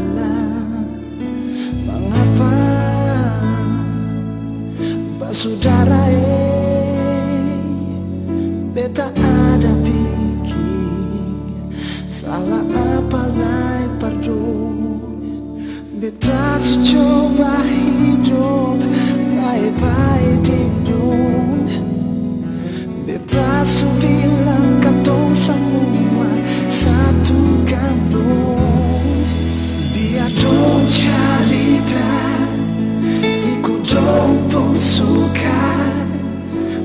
salah. Mengapa saudara beta ada pikir salah apa lai perlu. Beta coba hidup baik-baik di dunia. Beta bilang katong semua satu kandung. Biar dong cerita ikut dong pun suka.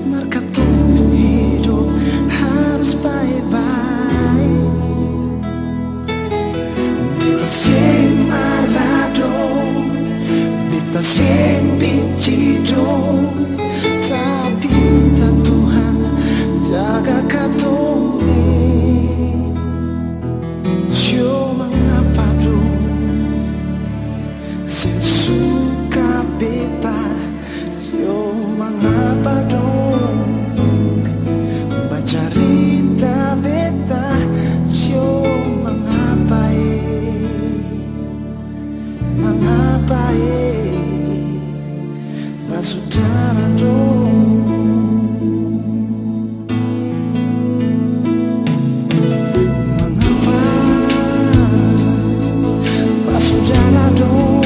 Mereka tumbuh hidup harus baik-baik. Beta sing marah dong, beta sing benci dong, tapi minta Tuhan jaga katong ni. Cuma ngapa dong sing suka beta, cuma ngapa dong bacarita beta, cuma ngapa mengapa saudara dong. Mengapa saudara dong,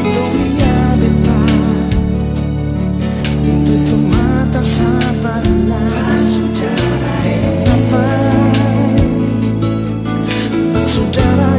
dunia beta tutup mata sabarlah. Mengapa saudara